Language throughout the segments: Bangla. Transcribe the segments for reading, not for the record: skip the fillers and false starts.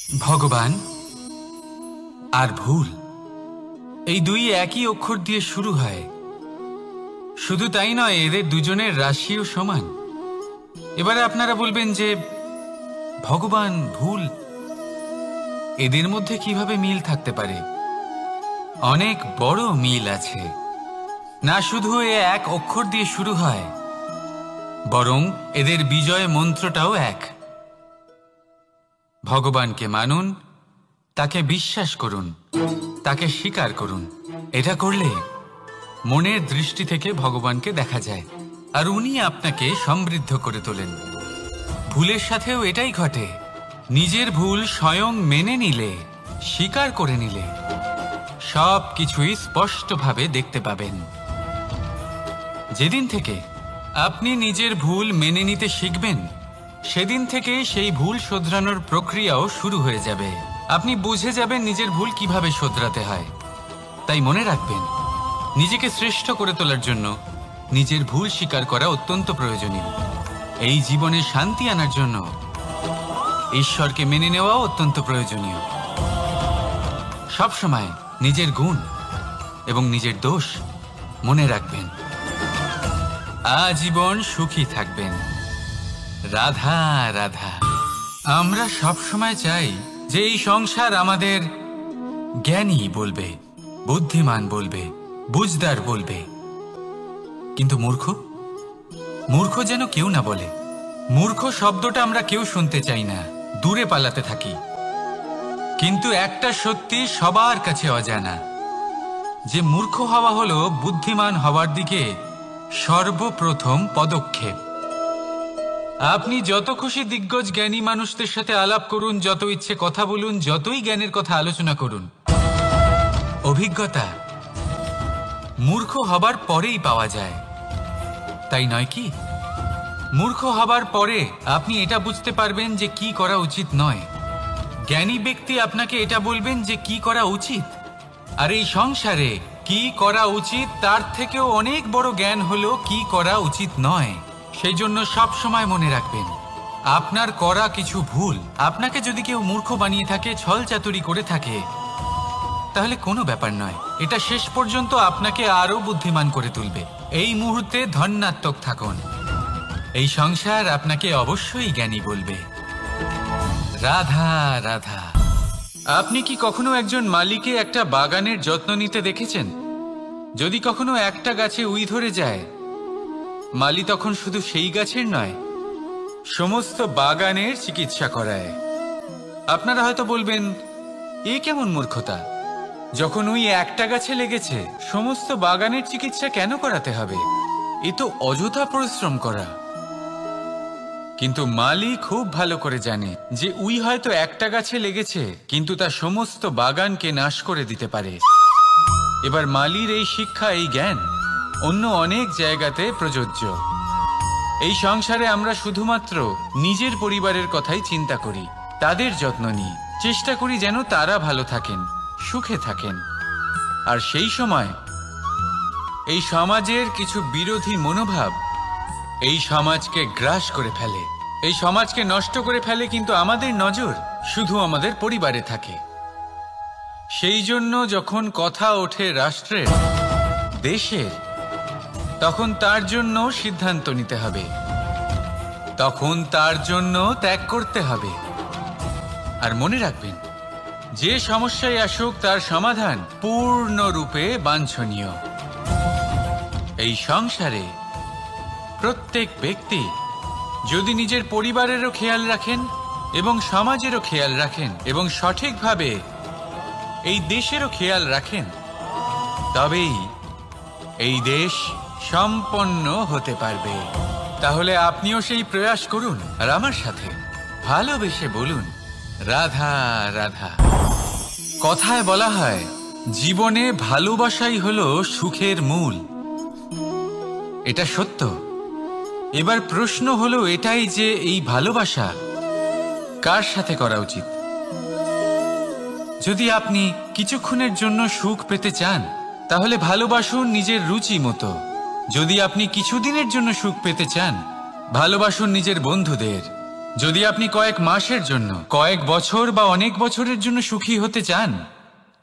ভগবান আর ভুল, এই দুই একই অক্ষর দিয়ে শুরু হয়। শুধু তাই নয়, এদের দুজনের রাশিও সমান। এবারে আপনারা বলবেন যে ভগবান, ভুল, এদের মধ্যে কিভাবে মিল থাকতে পারে? অনেক বড় মিল আছে। না শুধু এ এক অক্ষর দিয়ে শুরু হয়, বরং এদের বিজয় মন্ত্রটাও এক। ভগবানকে মানুন, তাকে বিশ্বাস করুন, তাকে স্বীকার করুন। এটা করলে মনের দৃষ্টি থেকে ভগবানকে দেখা যায়, আর উনি আপনাকে সমৃদ্ধ করে তোলেন। ভুলের সাথেও এটাই ঘটে। নিজের ভুল স্বয়ং মেনে নিলে, স্বীকার করে নিলে, সব কিছুই স্পষ্টভাবে দেখতে পাবেন। যেদিন থেকে আপনি নিজের ভুল মেনে নিতে শিখবেন, সেদিন থেকে সেই ভুল শোধরানোর প্রক্রিয়াও শুরু হয়ে যাবে। আপনি বুঝে যাবেন নিজের ভুল কিভাবে শোধরাতে হয়। তাই মনে রাখবেন, নিজেকে শ্রেষ্ঠ করে তোলার জন্য নিজের ভুল স্বীকার করা অত্যন্ত প্রয়োজনীয়। এই জীবনে শান্তি আনার জন্য ঈশ্বরকে মেনে নেওয়াও অত্যন্ত প্রয়োজনীয়। সবসময় নিজের গুণ এবং নিজের দোষ মনে রাখবেন। আজীবন সুখী থাকবেন। রাধা রাধা। আমরা সবসময় চাই যে এই সংসার আমাদের জ্ঞানী বলবে, বুদ্ধিমান বলবে, বুঝদার বলবে, কিন্তু মূর্খ, মূর্খ যেন কেউ না বলে। মূর্খ শব্দটা আমরা কেউ শুনতে চাই না, দূরে পালাতে থাকি। কিন্তু একটা সত্যি সবার কাছে অজানা, যে মূর্খ হওয়া হলো বুদ্ধিমান হওয়ার দিকে সর্বপ্রথম পদক্ষেপ। আপনি যত খুশি দিগ্গজ জ্ঞানী মানুষদের সাথে আলাপ করুন, যত ইচ্ছে কথা বলুন, যতই জ্ঞানের কথা আলোচনা করুন, অভিজ্ঞতা মূর্খ হবার পরেই পাওয়া যায়, তাই নয় কি? মূর্খ হবার পরে আপনি এটা বুঝতে পারবেন যে কি করা উচিত নয়। জ্ঞানী ব্যক্তি আপনাকে এটা বলবেন যে কি করা উচিত। আর এই সংসারে কি করা উচিত তার থেকেও অনেক বড় জ্ঞান হলো কি করা উচিত নয়। সেই জন্য সব সময় মনে রাখবেন, আপনার করা কিছু ভুল, আপনাকে যদি কেউ মূর্খ বানিয়ে থাকে, ছল চাতুরি করে থাকে, তাহলে কোনো ব্যাপার নয়। এটা শেষ পর্যন্ত আপনাকে আরো বুদ্ধিমান করে তুলবে। এই মুহূর্তে ধন্যাত্মক থাকুন। এই সংসার আপনাকে অবশ্যই জ্ঞানী বলবে। রাধা রাধা। আপনি কি কখনো একজন মালিকে একটা বাগানের যত্ন নিতে দেখেছেন? যদি কখনো একটা গাছে উই ধরে যায়, মালি তখন শুধু সেই গাছের নয়, সমস্ত বাগানের চিকিৎসা করায়। আপনারা হয়তো বলবেন, এ কেমন মূর্খতা? যখন উই একটা গাছে লেগেছে, সমস্ত বাগানের চিকিৎসা কেন করাতে হবে? এ তো অযথা পরিশ্রম করা। কিন্তু মালি খুব ভালো করে জানে যে উই হয়তো একটা গাছে লেগেছে, কিন্তু তা সমস্ত বাগানকে নাশ করে দিতে পারে। এবার মালির এই শিক্ষা, এই জ্ঞান অন্য অনেক জায়গাতে প্রযোজ্য। এই সংসারে আমরা শুধুমাত্র নিজের পরিবারের কথাই চিন্তা করি, তাদের যত্ন নিই, চেষ্টা করি যেন তারা ভালো থাকেন, সুখে থাকেন। আর সেই সময় এই সমাজের কিছু বিরোধী মনোভাব এই সমাজকে গ্রাস করে ফেলে, এই সমাজকে নষ্ট করে ফেলে। কিন্তু আমাদের নজর শুধু আমাদের পরিবারে থাকে। সেই জন্য যখন কথা ওঠে রাষ্ট্রের, দেশের, তখন তার জন্য সিদ্ধান্ত নিতে হবে, তখন তার জন্য ত্যাগ করতে হবে। আর মনে রাখবেন, যে সমস্যায় আসুক তার সমাধান পূর্ণরূপে বাঞ্ছনীয়। এই সংসারে প্রত্যেক ব্যক্তি যদি নিজের পরিবারেরও খেয়াল রাখেন এবং সমাজেরও খেয়াল রাখেন এবং সঠিকভাবে এই দেশেরও খেয়াল রাখেন, তবেই এই দেশ সম্পন্ন হতে পারবে। তাহলে আপনিও সেই প্রয়াস করুন, আর আমার সাথে ভালোবেসে বলুন, রাধা রাধা। কথায় বলা হয়, জীবনে ভালোবাসাই হলো সুখের মূল। এটা সত্য। এবার প্রশ্ন হলো এটাই যে এই ভালোবাসা কার সাথে করা উচিত। যদি আপনি কিছুক্ষণের জন্য সুখ পেতে চান, তাহলে ভালোবাসুন নিজের রুচি মতো। যদি আপনি কিছুদিনের জন্য সুখ পেতে চান, ভালোবাসুন নিজের বন্ধুদের, যদি আপনি কয়েক মাসের জন্য, কয়েক বছর বা অনেক বছরের জন্য সুখী হতে চান,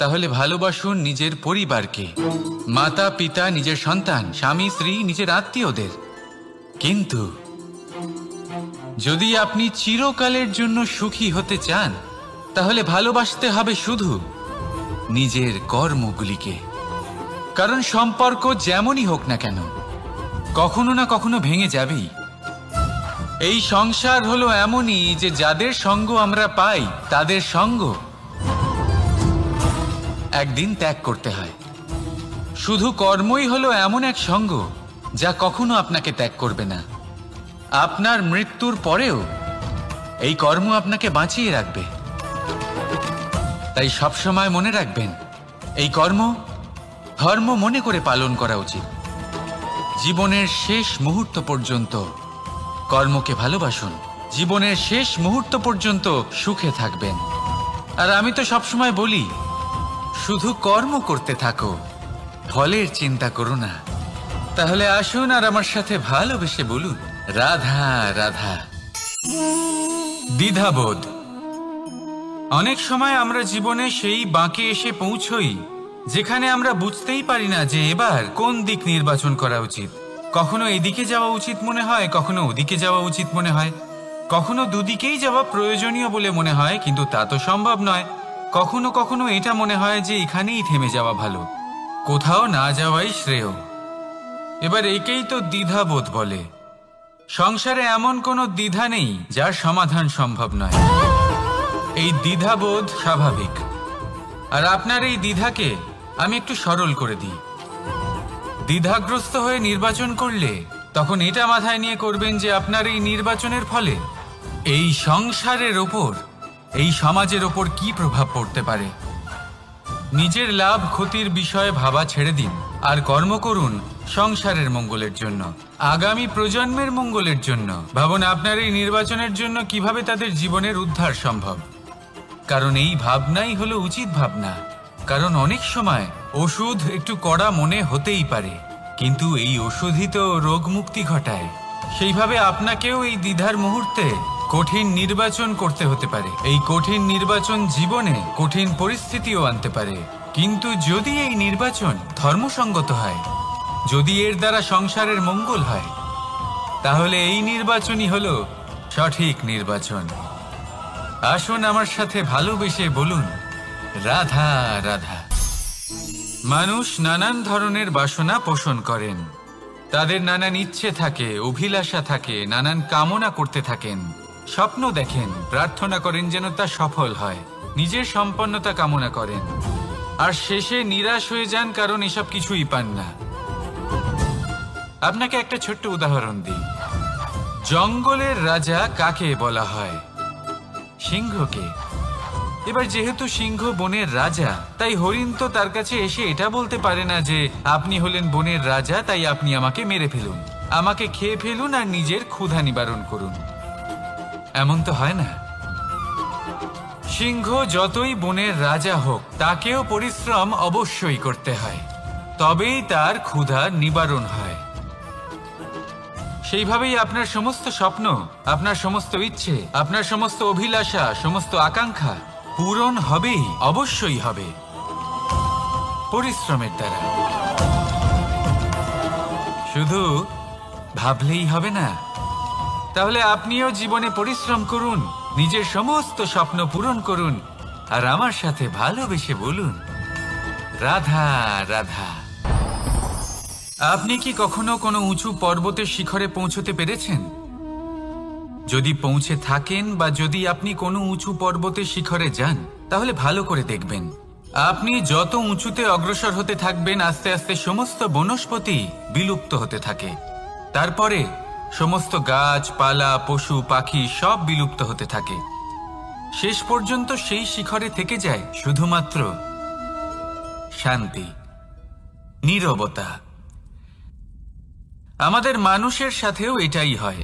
তাহলে ভালোবাসুন নিজের পরিবারকে, মাতা পিতা, নিজের সন্তান, স্বামী স্ত্রী, নিজের আত্মীয়দের। কিন্তু যদি আপনি চিরকালের জন্য সুখী হতে চান, তাহলে ভালোবাসতে হবে শুধু নিজের কর্মগুলিকে। কারণ সম্পর্ক যেমনই হোক না কেন, কখনো না কখনো ভেঙে যাবেই। এই সংসার হলো এমনই যে যাদের সঙ্গ আমরা পাই, তাদের সঙ্গ একদিন ত্যাগ করতে হয়। শুধু কর্মই হলো এমন এক সঙ্গ যা কখনো আপনাকে ত্যাগ করবে না। আপনার মৃত্যুর পরেও এই কর্ম আপনাকে বাঁচিয়ে রাখবে। তাই সবসময় মনে রাখবেন, এই কর্ম ধর্ম মনে করে পালন করা উচিত। জীবনের শেষ মুহূর্ত পর্যন্ত কর্মকে ভালোবাসুন, জীবনের শেষ মুহূর্ত পর্যন্ত সুখে থাকবেন। আর আমি তো সবসময় বলি, শুধু কর্ম করতে থাকো, ফলের চিন্তা করো না। তাহলে আসুন আর আমার সাথে ভালোবেসে বলুন, রাধা রাধা। দ্বিধাবোধ। অনেক সময় আমরা জীবনে সেই বাঁকে এসে পৌঁছই যেখানে আমরা বুঝতেই পারি না যে এবার কোন দিক নির্বাচন করা উচিত। কখনো এদিকে যাওয়া উচিত মনে হয়, কখনো ওদিকে যাওয়া উচিত মনে হয়, কখনো দুদিকেই যাওয়া প্রয়োজনীয় বলে মনে হয়, কিন্তু তা তো সম্ভব নয়। কখনো কখনো এটা মনে হয় যে এখানেই থেমে যাওয়া ভালো, কোথাও না যাওয়াই শ্রেয়। এবার একেই তো দ্বিধাবোধ বলে। সংসারে এমন কোনো দ্বিধা নেই যার সমাধান সম্ভব নয়। এই দ্বিধাবোধ স্বাভাবিক। আর আপনার এই দ্বিধাকে আমি একটু সরল করে দিই। দ্বিধাগ্রস্ত হয়ে নির্বাচন করলে তখন এটা মাথায় নিয়ে করবেন যে আপনার এই নির্বাচনের ফলে এই সংসারের ওপর, এই সমাজের ওপর কি প্রভাব পড়তে পারে। নিজের লাভ ক্ষতির বিষয়ে ভাবা ছেড়ে দিন আর কর্ম করুন সংসারের মঙ্গলের জন্য, আগামী প্রজন্মের মঙ্গলের জন্য। ভাবুন আপনার এই নির্বাচনের জন্য কিভাবে তাদের জীবনের উদ্ধার সম্ভব। কারণ এই ভাবনাই হলো উচিত ভাবনা। কারণ অনেক সময় ওষুধ একটু কড়া মনে হতেই পারে, কিন্তু এই ওষুধই তো রোগ মুক্তি ঘটায়। সেইভাবে আপনাকেও এই দ্বিধার মুহূর্তে কঠিন নির্বাচন করতে হতে পারে। এই কঠিন নির্বাচন জীবনে কঠিন পরিস্থিতিও আনতে পারে, কিন্তু যদি এই নির্বাচন ধর্মসঙ্গত হয়, যদি এর দ্বারা সংসারের মঙ্গল হয়, তাহলে এই নির্বাচনই হলো সঠিক নির্বাচন। আসুন আমার সাথে ভালোবেসে বলুন, রাধা রাধা। মানুষ নানান ধরনের বাসনা পোষণ করেন। তাদের নানান ইচ্ছে থাকে, অভিলাষা থাকে, নানান কামনা করতে থাকেন, স্বপ্ন দেখেন, প্রার্থনা করেন যেন তা সফল হয়, নিজের সম্পন্নতা কামনা করেন, আর শেষে নিরাশ হয়ে যান কারণ এসব কিছুই পান না। আপনাকে একটা ছোট্ট উদাহরণ দিই। জঙ্গলের রাজা কাকে বলা হয়? সিংহকে। এবার যেহেতু সিংহ বনের রাজা, তাই হরিণ তো তার কাছে এসে এটা বলতে পারে না যে আপনি হলেন বনের রাজা, তাই আপনি আমাকে মেরে ফেলুন, আমাকে খেয়ে ফেলুন আর নিজের ক্ষুধা নিবারণ করুন। এমন তো হয় না। সিংহ যতই বনের রাজা হোক, তাকেও পরিশ্রম অবশ্যই করতে হয়, তবেই তার ক্ষুধা নিবারণ হয়। সেইভাবেই আপনার সমস্ত স্বপ্ন, আপনার সমস্ত ইচ্ছে, আপনার সমস্ত অভিলাষা, সমস্ত আকাঙ্ক্ষা পূরণ হবেই, অবশ্যই হবে, পরিশ্রমের দ্বারা। শুধু ভাবলেই হবে না। তাহলে আপনিও জীবনে পরিশ্রম করুন, নিজের সমস্ত স্বপ্ন পূরণ করুন, আর আমার সাথে ভালোবেসে বলুন, রাধা রাধা। আপনি কি কখনো কোনো উঁচু পর্বতের শিখরে পৌঁছতে পেরেছেন? যদি পৌঁছে থাকেন বা যদি আপনি কোনো উঁচু পর্বতের শিখরে যান, তাহলে ভালো করে দেখবেন, আপনি যত উঁচুতে অগ্রসর হতে থাকবেন, আস্তে আস্তে সমস্ত বনস্পতি বিলুপ্ত হতে থাকে। তারপরে সমস্ত গাছপালা, পশু পাখি সব বিলুপ্ত হতে থাকে। শেষ পর্যন্ত সেই শিখরে থেকে যায় শুধুমাত্র শান্তি, নীরবতা। আমাদের মানুষের সাথেও এটাই হয়।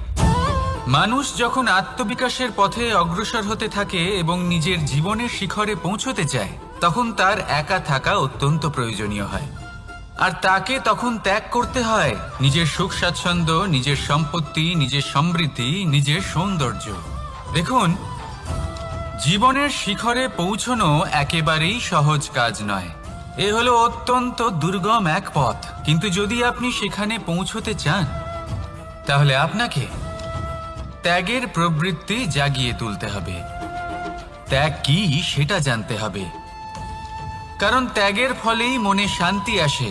মানুষ যখন আত্মবিকাশের পথে অগ্রসর হতে থাকে এবং নিজের জীবনের শিখরে পৌঁছতে চায়, তখন তার একা থাকা অত্যন্ত প্রয়োজনীয় হয়। আর তাকে তখন ত্যাগ করতে হয় নিজের সুখ স্বাচ্ছন্দ্য, নিজের সম্পত্তি, নিজের সমৃদ্ধি, নিজের সৌন্দর্য। দেখুন, জীবনের শিখরে পৌঁছনো একেবারেই সহজ কাজ নয়। এ হলো অত্যন্ত দুর্গম এক পথ, কিন্তু যদি আপনি সেখানে পৌঁছতে চান তাহলে আপনাকে ত্যাগের প্রবৃত্তি জাগিয়ে তুলতে হবে। ত্যাগ কি সেটা জানতে হবে, কারণ ত্যাগের ফলেই মনে শান্তি আসে,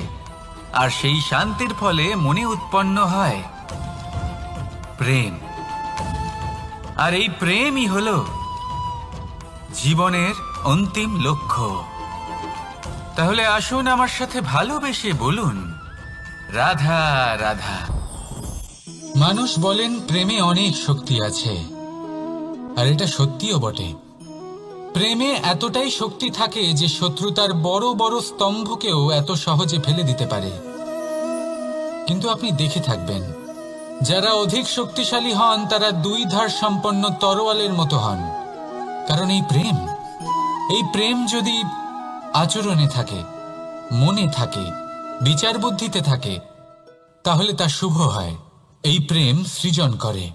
আর সেই শান্তির ফলে মনে উৎপন্ন হয় প্রেম। আর এই প্রেমই হলো জীবনের অন্তিম লক্ষ্য। তাহলে আসুন আমার সাথে ভালোবেসে বলুন, রাধা রাধা। মানুষ বলেন প্রেমে অনেক শক্তি আছে, আর এটা সত্যিও বটে। প্রেমে এতটাই শক্তি থাকে যে শত্রুতার বড় বড় স্তম্ভকেও এত সহজে ফেলে দিতে পারে। কিন্তু আপনি দেখে থাকবেন, যারা অধিক শক্তিশালী হন তারা দুই ধার সম্পন্ন তরোয়ালের মতো হন। কারণ এই প্রেম যদি আচরণে থাকে, মনে থাকে, বিচার বুদ্ধিতে থাকে, তাহলে তা শুভ হয়। এই প্রেম সৃজন করে।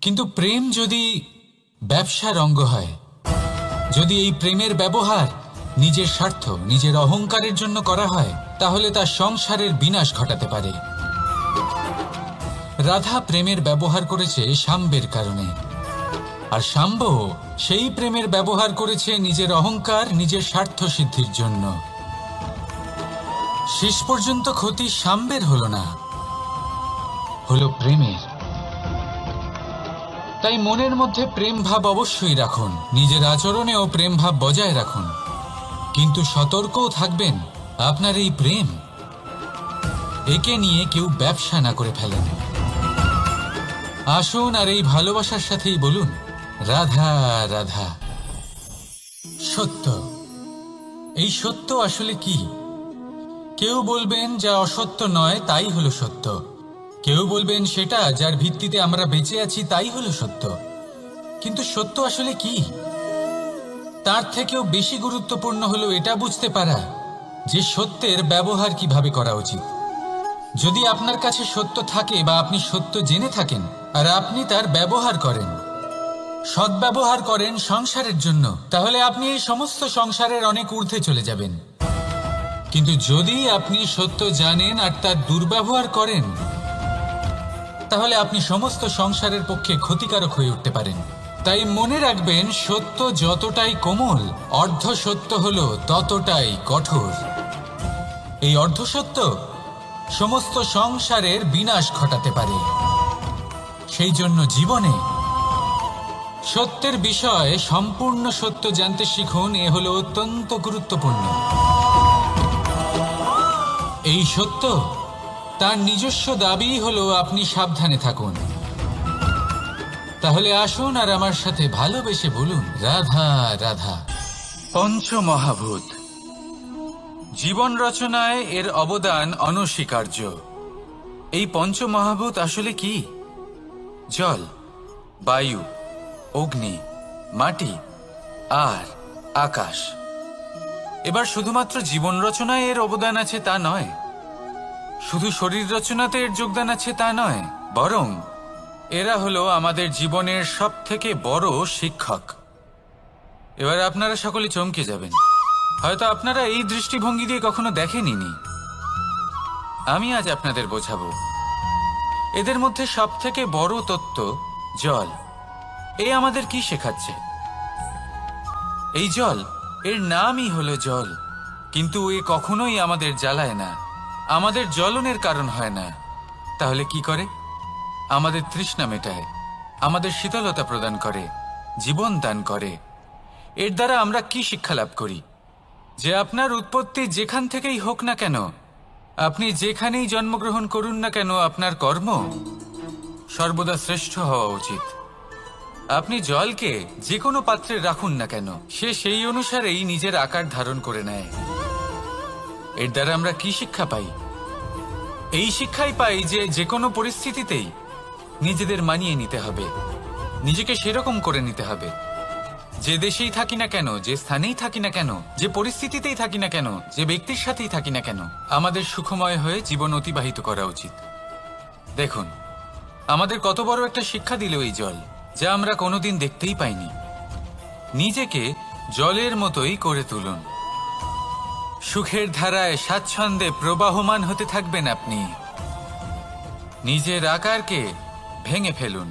কিন্তু প্রেম যদি ব্যবসার অঙ্গ হয়, যদি এই প্রেমের ব্যবহার নিজের স্বার্থ, নিজের অহংকারের জন্য করা হয়, তাহলে তা সংসারের বিনাশ ঘটাতে পারে। রাধা প্রেমের ব্যবহার করেছে শাম্বের কারণে, আর শাম্ব সেই প্রেমের ব্যবহার করেছে নিজের অহংকার, নিজের স্বার্থ সিদ্ধির জন্য। শেষ পর্যন্ত ক্ষতি শাম্বের হলো না, হলো প্রেমের। তাই মনের মধ্যে প্রেম ভাব অবশ্যই রাখুন, নিজের আচরণেও প্রেম ভাব বজায় রাখুন, কিন্তু সতর্কও থাকবেন আপনার এই প্রেম, একে নিয়ে কেউ ব্যবসা না করে ফেলেন। আসুন আর এই ভালোবাসার সাথেই বলুন, রাধা রাধা। সত্য, এই সত্য আসলে কি? কেউ বলবেন যা অসত্য নয় তাই হলো সত্য, কেউ বলবেন সেটা যার ভিত্তিতে আমরা বেঁচে আছি তাই হলো সত্য। কিন্তু সত্য আসলে কি? তার থেকেও বেশি গুরুত্বপূর্ণ হলো এটা বুঝতে পারা যে সত্যের ব্যবহার কিভাবে করা উচিত। যদি আপনার কাছে সত্য থাকে বা আপনি সত্য জেনে থাকেন আর আপনি তার ব্যবহার করেন, সদ্ব্যবহার করেন সংসারের জন্য, তাহলে আপনি এই সমস্ত সংসারের অনেক ঊর্ধ্বে চলে যাবেন। কিন্তু যদি আপনি সত্য জানেন আর তার দুর্ব্যবহার করেন, তাহলে আপনি সমস্ত সংসারের পক্ষে ক্ষতিকারক হয়ে উঠতে পারেন। তাই মনে রাখবেন, সত্য যতটাই কোমল, অর্ধ সত্য হলো ততটাই কঠোর। এই অর্ধ সত্য সমস্ত সংসারের বিনাশ ঘটাতে পারে। সেই জন্য জীবনে সত্যের বিষয়ে সম্পূর্ণ সত্য জানতে শিখুন, এ হলো অত্যন্ত গুরুত্বপূর্ণ। এই সত্য তার নিজস্ব দাবি হলো আপনি সাবধানে থাকুন। তাহলে আসুন আর আমার সাথে ভালোবেসে বলুন, রাধা রাধা। পঞ্চমহাভূত, জীবন রচনায় এর অবদান অনস্বীকার্য। এই পঞ্চমহাভূত আসলে কি? জল, বায়ু, অগ্নি, মাটি আর আকাশ। এবার শুধুমাত্র জীবন রচনায় এর অবদান আছে তা নয়, শুধু শরীর রচনাতে এর যোগদান আছে তা নয়, বরং এরা হলো আমাদের জীবনের সবথেকে বড় শিক্ষক। এবার আপনারা সকলে চমকে যাবেন, হয়তো আপনারা এই দৃষ্টিভঙ্গি দিয়ে কখনো দেখেননি। আমি আজ আপনাদের বোঝাবো। এদের মধ্যে সবথেকে বড় তত্ত্ব জল। এ আমাদের কি শেখাচ্ছে? এই জল, এর নামই হলো জল, কিন্তু এ কখনোই আমাদের জ্বালায় না, আমাদের জ্বলনের কারণ হয় না। তাহলে কি করে? আমাদের তৃষ্ণা মেটায়, আমাদের শীতলতা প্রদান করে, জীবন দান করে। এর দ্বারা আমরা কি শিক্ষা লাভ করি? যে আপনার উৎপত্তি যেখান থেকেই হোক না কেন, আপনি যেখানেই জন্মগ্রহণ করুন না কেন, আপনার কর্ম সর্বদা শ্রেষ্ঠ হওয়া উচিত। আপনি জলকে যে কোনো পাত্রে রাখুন না কেন, সে সেই অনুসারেই নিজের আকার ধারণ করে নেয়। এর দ্বারা আমরা কি শিক্ষা পাই? এই শিক্ষাই পাই যে যে কোনো পরিস্থিতিতেই নিজেদের মানিয়ে নিতে হবে, নিজেকে সেরকম করে নিতে হবে। যে দেশেই থাকি না কেন, যে স্থানেই থাকি না কেন, যে পরিস্থিতিতেই থাকি না কেন, যে ব্যক্তির সাথেই থাকি না কেন, আমাদের সুখময় হয়ে জীবন অতিবাহিত করা উচিত। দেখুন, আমাদের কত বড় একটা শিক্ষা দিল এই জল, যা আমরা কোনোদিন দেখতেই পাইনি। নিজেকে জলের মতোই করে তুলুন। সুখের ধারায় স্বাচ্ছন্দ্যে প্রবাহমান হতে থাকবেন আপনি। নিজের আকারকে ভেঙে ফেলুন,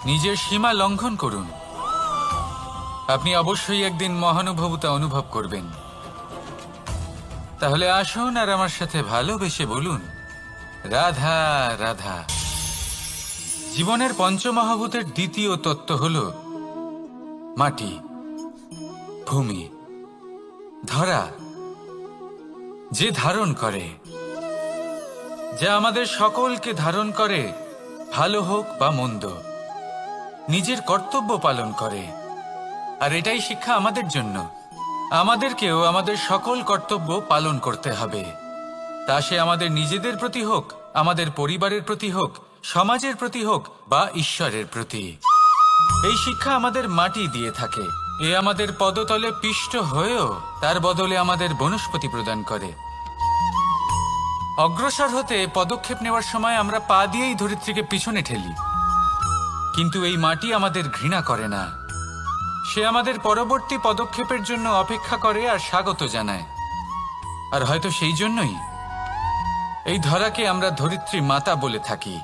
নিজের সীমা লঙ্ঘন করুন। আপনি অবশ্যই একদিন মহানুভবতা অনুভব করবেন। তাহলে আসুন আর আমার সাথে ভালোবেসে বলুন, রাধা রাধা। জীবনের পঞ্চমহাভূতের দ্বিতীয় তত্ত্ব হল মাটি, ভূমি, ধরা, যে ধারণ করে, যা আমাদের সকলকে ধারণ করে, ভালো হোক বা মন্দ, নিজের কর্তব্য পালন করে। আর এটাই শিক্ষা আমাদের জন্য। আমাদেরকেও আমাদের সকল কর্তব্য পালন করতে হবে, তা সে আমাদের নিজেদের প্রতি হোক, আমাদের পরিবারের প্রতি হোক, সমাজের প্রতি হোক বা ঈশ্বরের প্রতি। এই শিক্ষা আমাদের মাটি দিয়ে থাকে। এ আমাদের পদতলে পিষ্ট হয়েও তার বদলে আমাদের বনস্পতি প্রদান করে। অগ্রসর হতে পদক্ষেপ নেওয়ার সময় আমরা পা দিয়েই ধরিত্রীকে পিছনে ঠেলি, কিন্তু এই মাটি আমাদের ঘৃণা করে না। সে আমাদের পরবর্তী পদক্ষেপের জন্য অপেক্ষা করে আর স্বাগত জানায়। আর হয়তো সেই জন্যই এই ধরাকে আমরা ধরিত্রী মাতা বলে থাকি।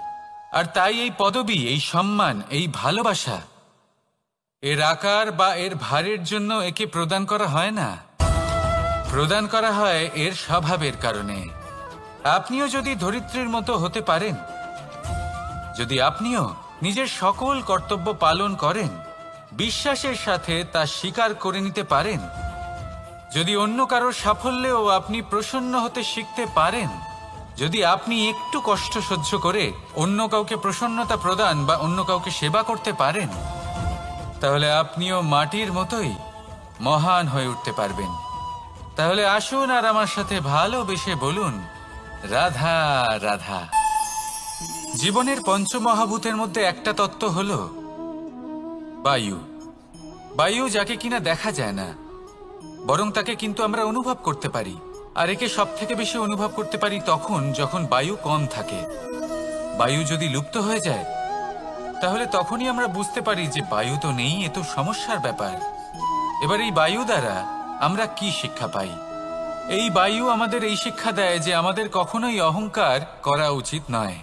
আর তাই এই পদবি, এই সম্মান, এই ভালোবাসা এর আকার বা এর ভারের জন্য একে প্রদান করা হয় না, প্রদান করা হয় এর স্বভাবের কারণে। আপনিও যদি ধরিত্রীর মতো হতে পারেন, যদি আপনিও নিজের সকল কর্তব্য পালন করেন, বিশ্বাসের সাথে তা স্বীকার করে নিতে পারেন, যদি অন্য কারোর সাফল্যেও আপনি প্রসন্ন হতে শিখতে পারেন, যদি আপনি একটু কষ্ট সহ্য করে অন্য কাউকে প্রসন্নতা প্রদান বা অন্য কাউকে সেবা করতে পারেন, তাহলে আপনিও মাটির মতোই মহান হয়ে উঠতে পারবেন। তাহলে আসুন আর আমার সাথে ভালোবেসে বলুন, রাধা রাধা। জীবনের পঞ্চমহাভূতের মধ্যে একটা তত্ত্ব হল বায়ু। বায়ু যাকে কিনা দেখা যায় না, বরং তাকে কিন্তু আমরা অনুভব করতে পারি। আর একে সব থেকে বেশি অনুভব করতে পারি তখন যখন বায়ু কম থাকে। বায়ু যদি লুপ্ত হয়ে যায়, তাহলে তখনই আমরা বুঝতে পারি যে বায়ু তো নেই, এ তো সমস্যার ব্যাপার। এবার এই বায়ু দ্বারা আমরা কি শিক্ষা পাই? এই বায়ু আমাদের এই শিক্ষা দেয় যে আমাদের কখনোই অহংকার করা উচিত নয়।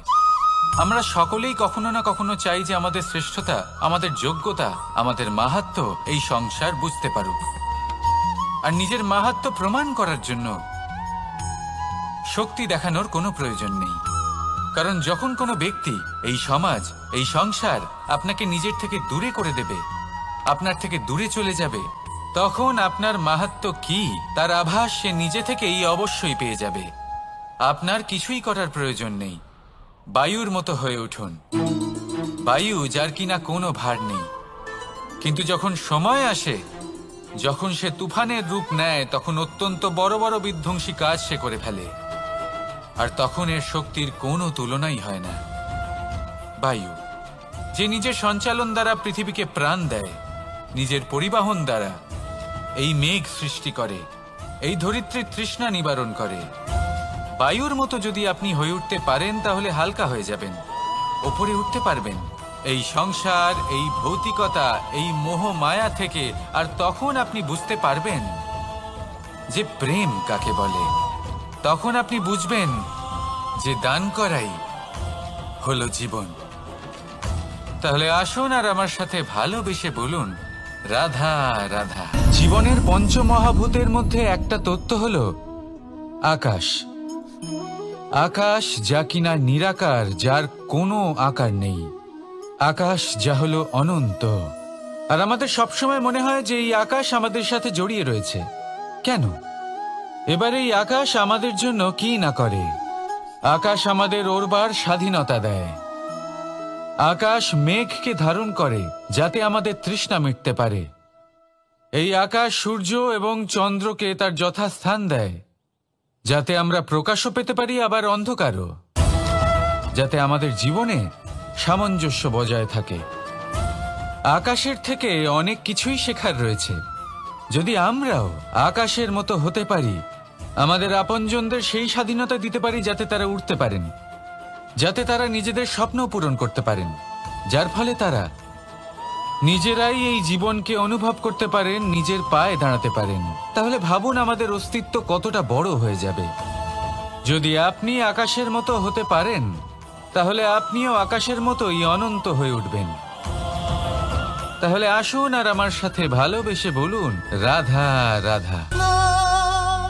আমরা সকলেই কখনো না কখনো চাই যে আমাদের শ্রেষ্ঠতা, আমাদের যোগ্যতা, আমাদের মাহাত্ম্য এই সংসার বুঝতে পারুক। আর নিজের মাহাত্ম্য প্রমাণ করার জন্য শক্তি দেখানোর কোনো প্রয়োজন নেই। কারণ যখন কোনো ব্যক্তি, এই সমাজ, এই সংসার আপনাকে নিজের থেকে দূরে করে দেবে, আপনার থেকে দূরে চলে যাবে, তখন আপনার মাহাত্ম্য কি তার আভাস সে নিজে থেকেই অবশ্যই পেয়ে যাবে। আপনার কিছুই করার প্রয়োজন নেই। বায়ুর মতো হয়ে উঠুন। বায়ু যার কিনা কোনো ভার নেই, কিন্তু যখন সময় আসে, যখন সে তুফানের রূপ নেয়, তখন অত্যন্ত বড় বড় বিধ্বংসী কাজ সে করে ফেলে। আর তখন এর শক্তির কোনো তুলনাই হয় না। বায়ু যে নিজের সঞ্চালন দ্বারা পৃথিবীকে প্রাণ দেয়, নিজের পরিবহন দ্বারা এই মেঘ সৃষ্টি করে, এই ধরিত্রীর তৃষ্ণা নিবারণ করে। বায়ুর মতো যদি আপনি হয়ে উঠতে পারেন, তাহলে হালকা হয়ে যাবেন, ওপরে উঠতে পারবেন এই সংসার, এই ভৌতিকতা, এই মোহ মায়া থেকে। আর তখন আপনি বুঝতে পারবেন যে প্রেম কাকে বলে। তখন আপনি বুঝবেন যে দান করাই হলো জীবন। তাহলে আসুন আর আমার সাথে ভালোবেসে বলুন, রাধা রাধা। জীবনের পঞ্চমহাভূতের মধ্যে একটা তত্ত্ব হলো আকাশ। আকাশ যা কিনা নিরাকার, যার কোনো আকার নেই। আকাশ যা হলো অনন্ত। আর আমাদের সবসময় মনে হয় যে এই আকাশ আমাদের সাথে জড়িয়ে রয়েছে। কেন? এবার এই আকাশ আমাদের জন্য কি না করে। আকাশ আমাদের ওড়বার স্বাধীনতা দেয়। আকাশ মেঘকে ধারণ করে যাতে আমাদের তৃষ্ণা মিটতে পারে। এই আকাশ সূর্য এবং চন্দ্রকে তার যথাস্থান দেয়, যাতে আমরা প্রকাশও পেতে পারি, আবার অন্ধকারও, যাতে আমাদের জীবনে সামঞ্জস্য বজায় থাকে। আকাশের থেকে অনেক কিছুই শেখার রয়েছে। যদি আমরাও আকাশের মতো হতে পারি, আমাদের আপনজনদের সেই স্বাধীনতা দিতে পারি যাতে তারা উঠতে পারেন, যাতে তারা নিজেদের স্বপ্ন পূরণ করতে পারেন, যার ফলে তারা নিজেরাই এই জীবনকে অনুভব করতে পারেন, নিজের পায়ে দাঁড়াতে পারেন, তাহলে ভাবুন আমাদের অস্তিত্ব কতটা বড় হয়ে যাবে। যদি আপনি আকাশের মতো হতে পারেন, তাহলে আপনিও আকাশের মতোই অনন্ত হয়ে উঠবেন। তাহলে আসুন আর আমার সাথে ভালোবেসে বলুন, রাধা রাধা।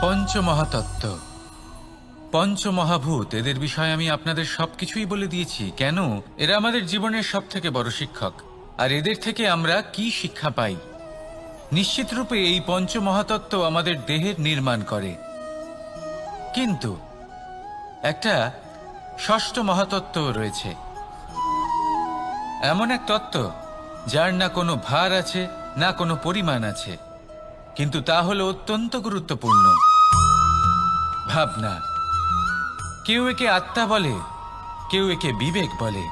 পঞ্চমহাতত্ত্ব, পঞ্চমহাভূত, এদের বিষয়ে আমি আপনাদের সবকিছুই বলে দিয়েছি। কেন? এরা আমাদের জীবনের সব থেকে বড় শিক্ষক। আর এদের থেকে আমরা কি শিক্ষা পাই? নিশ্চিত রূপে এই পঞ্চমহাতত্ত্ব আমাদের দেহের নির্মাণ করে, কিন্তু একটা ষষ্ঠ মহাতত্ত্ব রয়েছে, এমন এক তত্ত্ব যার না কোনো ভার আছে, না কোনো পরিমাণ আছে, কিন্তু তা হলো অত্যন্ত গুরুত্বপূর্ণ, ভাবনা। কেউ একে আত্মা বলে, কেউ একে বিবেক বলে,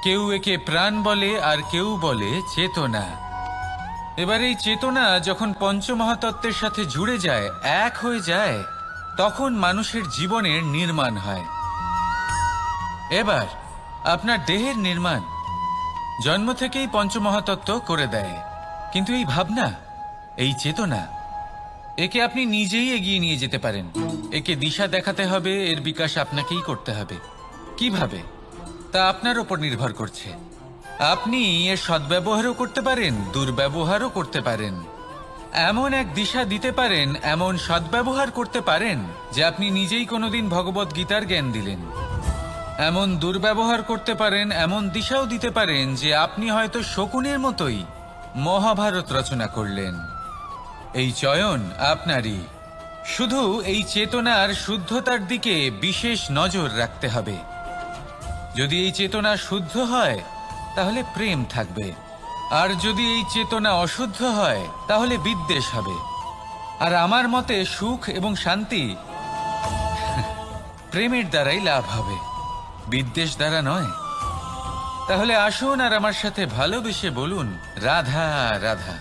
কেউ একে প্রাণ বলে, আর কেউ বলে চেতনা। এবার এই চেতনা যখন পঞ্চমহাতত্ত্বের সাথে জুড়ে যায়, এক হয়ে যায়, তখন মানুষের জীবনের নির্মাণ হয়। এবার আপনার দেহের নির্মাণ জন্ম থেকেই পঞ্চমহাতত্ত্ব করে দেয়, কিন্তু এই ভাবনা, এই চেতনা, একে আপনি নিজেই এগিয়ে নিয়ে যেতে পারেন। একে দিশা দেখাতে হবে, এর বিকাশ আপনাকেই করতে হবে। কিভাবে? তা আপনার ওপর নির্ভর করছে। আপনি এর সদ্ব্যবহারও করতে পারেন, দুর্ব্যবহারও করতে পারেন। এমন এক দিশা দিতে পারেন, এমন সদ্ব্যবহার করতে পারেন যে আপনি নিজেই কোনোদিন ভগবত গীতার জ্ঞান দিলেন। এমন দুর্ব্যবহার করতে পারেন, এমন দিশাও দিতে পারেন যে আপনি হয়তো শকুনের মতোই মহাভারত রচনা করলেন। এই চয়ন আপনারই। শুধু এই চেতনার শুদ্ধতার দিকে বিশেষ নজর রাখতে হবে। যদি এই চেতনা শুদ্ধ হয়, তাহলে প্রেম থাকবে, আর যদি এই চেতনা অশুদ্ধ হয়, তাহলে বিদ্বেষ হবে। আর আমার মতে সুখ এবং শান্তি প্রেমের দ্বারাই লাভ হবে, বিদ্বেষ দ্বারা নয়। তাহলে আসুন আর আমার সাথে ভালোবেসে বলুন, রাধা রাধা।